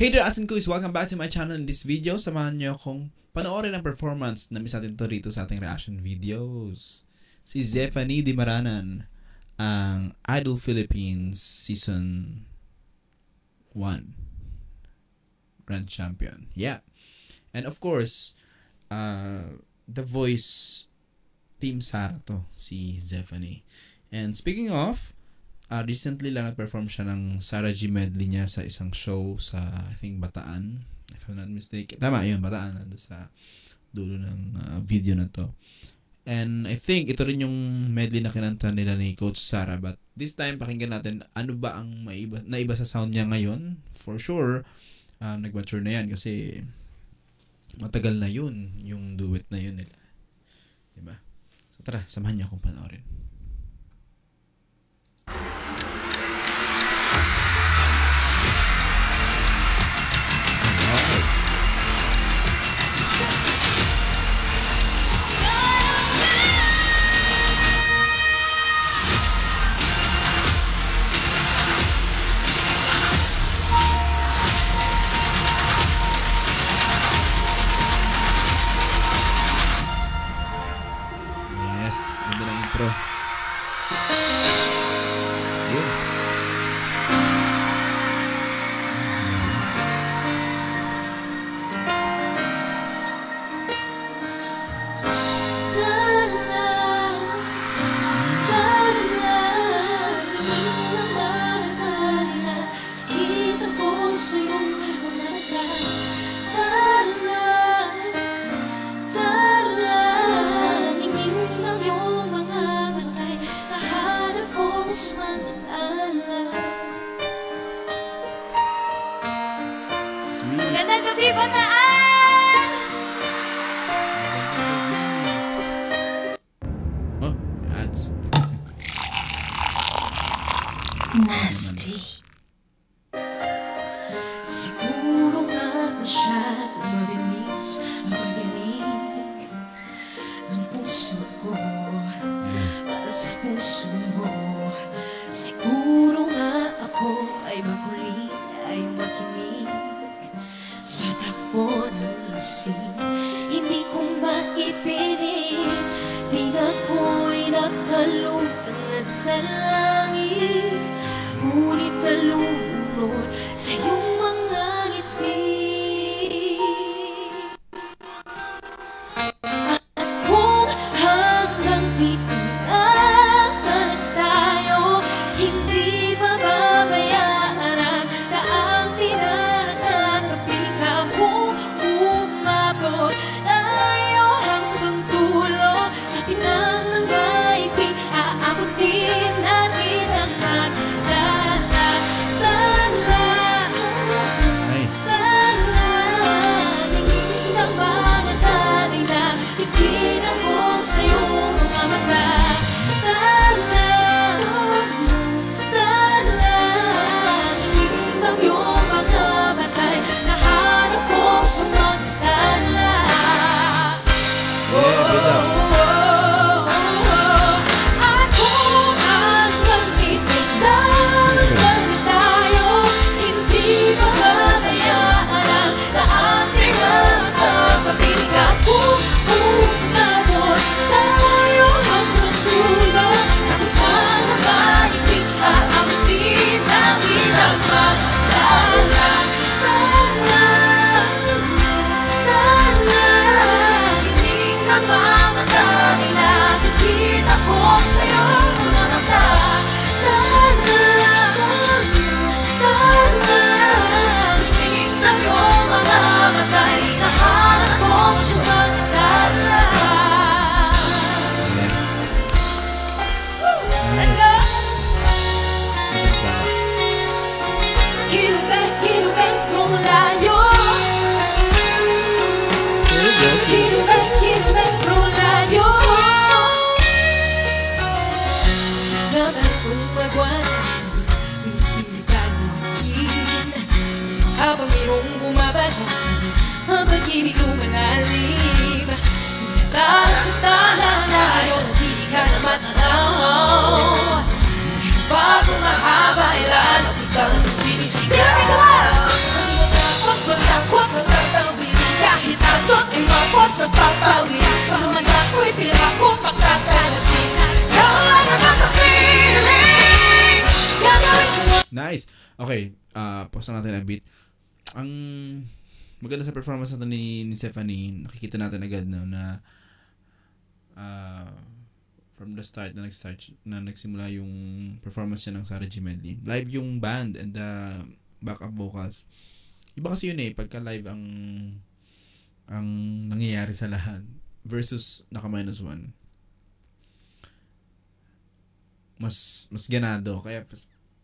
Hey there, Asin Kuis! Welcome back to my channel. In this video, samahan nyo akong panoorin ang performance na miss natin to rito sa ating reaction videos. Si Zephanie Di Maranan, ang Idol Philippines Season 1 Grand Champion. Yeah. And of course, The Voice Team Sara to, si Zephanie. And speaking of, recently lang nag-perform siya ng Sara G medley niya sa isang show sa, I think, Bataan. If I'm not mistaken. Tama, yun, Bataan. Nandun sa dulo ng video na to. And I think ito rin yung medley na kinanta nila ni Coach Sara. But this time, pakinggan natin ano ba ang naiba sa sound niya ngayon. For sure, nag-mature na yan kasi matagal na yun, yung duet na yun nila. Diba? So tara, samahan niyo akong panoorin. Ganda ng intro. Yun. Magandang gabi, Bataan! Oh, ads. Nasty. Siguro nga masyadong mabilis ang pag-inig ng puso ko para sa puso mo. Siguro nga ako ay makulit, ay makinig sa takbo ng isip. Hindi ko maipilit, di ako'y nakalutang na sa langit, ngunit nalulunod sa iyong mga ngiti. At kung hanggang dito lang tayo, hindi mababayaan ang daang pinagkakapiling ka kung umabot tayo hanggang dulo. Kapit ng maipin, aabutin natin ang magdala. Nice. Nangingin ng mga tali na tigilan ko sa iyong mga mata. Nangingin ng iyong mga matay, nahanap ko sa magdala. Yeah, good job. At kung hanggang dito lang tayo, hindi mababayaan ang daang pinagkakapiling ka kung umabot tayo hanggang dulo. Kapag ang maipin, aabutin natin ang magdala. Hinging ng mga tali na titigil ako sa'yo mga mata. Hinging ng iyong mga matay, nahanap ko sa magdala. Let's go! Kilubek kung layo. Kilubek kung layo. Naman kung magwanag, pipilitan mo akin. Habang iyong bumabalik, ang pag-ibig lumalalim. Pinataas sa talang layo, di ka na matanaw. Bago mahaba ilan, ang ikang sinisig. Sinabi ko ba? Nice. Okay, pause na natin a bit. Ang maganda sa performance natin ni Stephanie, nakikita natin agad na from the start na nagsimula yung performance niya ng Sarah G medley. Live yung band and the backup vocals. Iba kasi yun pagka live ang nangyayari sa lahat versus naka -1. Mas ganado. Kaya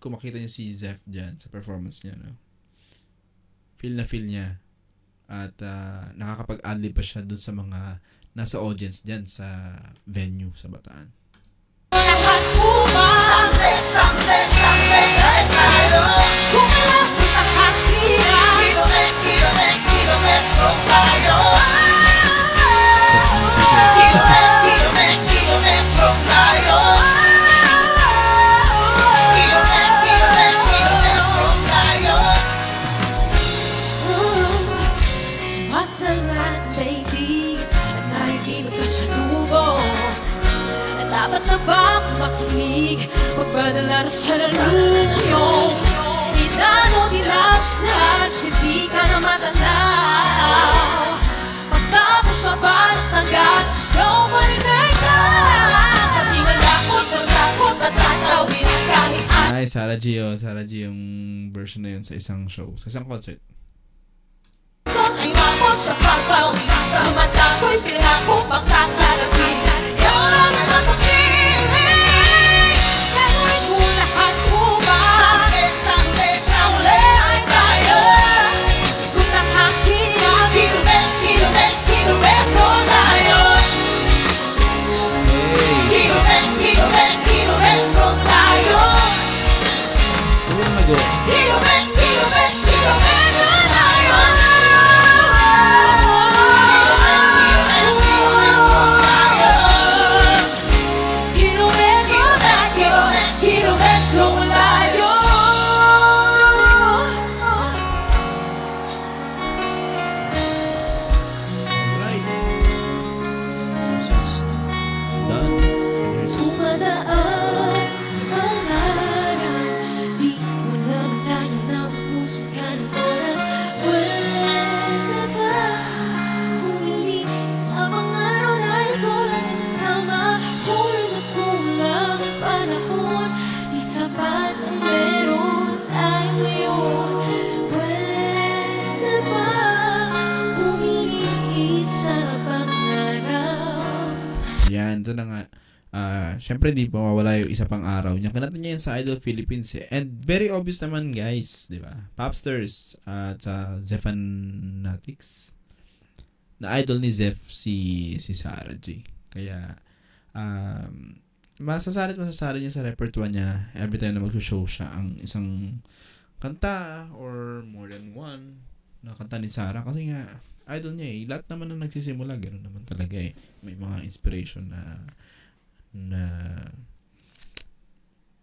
kung makita niyo si Zeph dyan sa performance niya, no? Feel niya. At nakakapag-adlib pa siya dun sa mga nasa audience dyan sa venue sa Bataan. Someday, kahit tayo. Kung alam mo nakakira, kilometro tayo. Kilometro tayo. Kilometro tayo. Sumasalat, baby, at tayo di magkasalubong. Dapat na bang makinig? Magpadala na sa laluyong Idano dinapsnatch, hindi ka na matanaw. Pagtapos mabalot ng gatos, ikaw marinay ka. Hindi nga lakot at tatawin kahit Ay, Sarah G yung version na yun sa isang show, sa isang concert. ay mapot sa pagbawi. Sa mata ko'y pinako pagkakarating. Ikaw lang ang mapapiling. Gagawin ko lahat upang Someday ay tayo. Kung nakakira, kilometro tayo. Kilometro tayo. Ano na go? Kilometro tayo. Kilometro tayo. Alright. Process done. Dumadaan ang araw, di mo na malayan na musika ng oras. Pwede ba humiling sa mga araw na ikaw lang ang kasama? Kulang at kulang ang panahon, di sapat ang meron tayo ngayon. Pwede ba humiling sa pangaraw? Yan, ito na nga. Syempre di pa mawala yung isa pang araw niya. Kanatan niya yan sa Idol Philippines And very obvious naman guys, di ba? Popsters at Zephanatics. Na idol ni Zeph si Sarah G. Kaya masasalit niya sa repertoire niya every time na mag-show siya ang isang kanta or more than one na kanta ni Sarah. Kasi nga idol niya lahat naman na nagsisimula ganoon naman talaga may mga inspiration na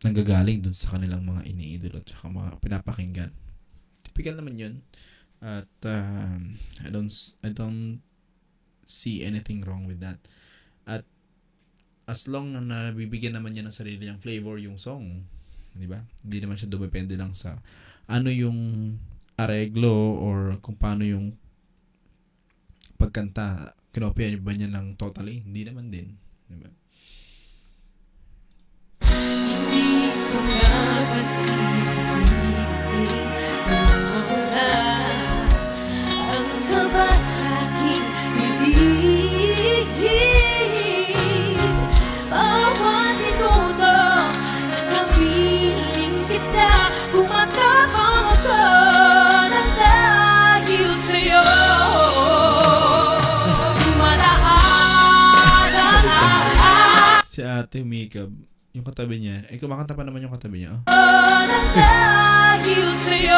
nanggagaling dun sa kanilang mga iniidolo at saka mga pinapakinggan. Typical naman yun. At I don't see anything wrong with that. At as long na nabibigyan naman niya ng sarili niyang flavor yung song, di ba? Hindi naman siya dumepende lang sa ano yung areglo or kung paano yung pagkanta. Kinopya ba niya ng totally? Hindi naman din. Di ba? Hindi ko napansin, hindi nawawala ang kaba sa aking bibig. Bawat minuto, nakapiling kita, tumatabang ako ng dahil sa'yo. Dumadaan ang araw. Si Ate Mika, yung katabi niya, kumakanta pa naman yung katabi niya. Dahil sa'yo,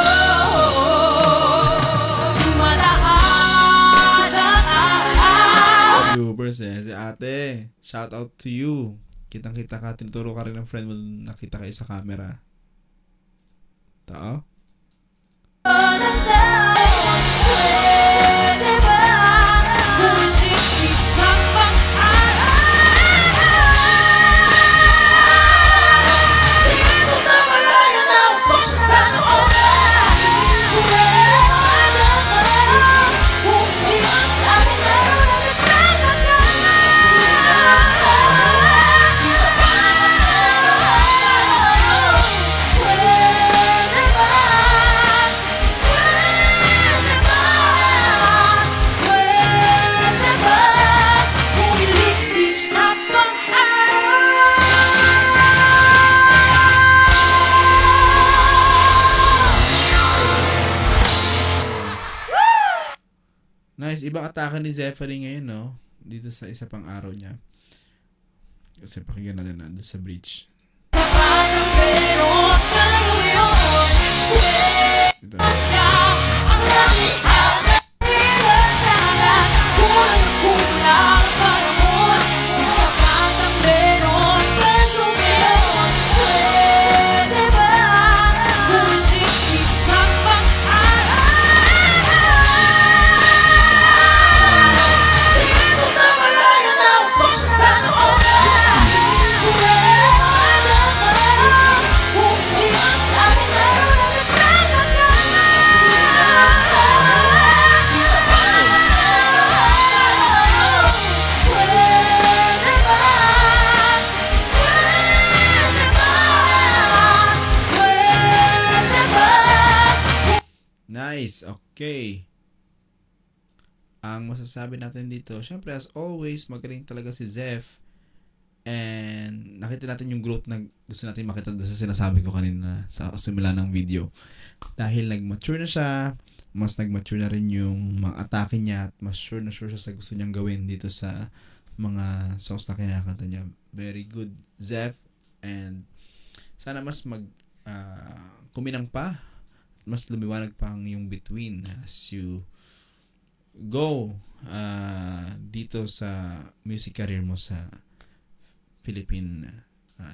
dumadaan ang araw. Viewers si Ate, shout out to you. Kitang-kita ka, tinuturo ka rin ng friend mo, nakita kayo sa camera. Tao? Pwede ba muling isang pang-araw? Di mo na malaya na ang puso na Nice. Ibang atake ni Zephanie ngayon, no? Dito sa isa pang araw niya. Kasi pakinggan natin na doon sa bridge. Ito. Nice. Okay. Ang masasabi natin dito, syempre as always, magaling talaga si Zeph. And nakita natin yung growth na gusto natin makita doon sa sinasabi ko kanina sa simula ng video. Dahil nag-mature na siya, mas nag-mature na rin yung mga atake niya at mas sure siya sa gusto niyang gawin dito sa mga songs na kinakanta niya. Very good, Zeph. And sana mas kuminang pa, mas lumiwanag pa ang yung between as you go dito sa music career mo sa Philippine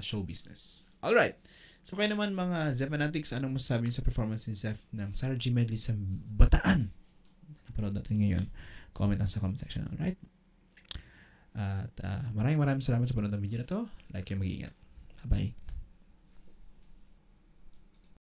show business. Alright. So kayo naman mga Zeph fanatics, anong masasabi niyo sa performance ni Zeph ng Sarah G medley sa Bataan? Napanood natin ngayon. Comment lang sa comment section. Alright? At maraming salamat sa panood ng video na to. Like kayo, mag-iingat. Bye-bye.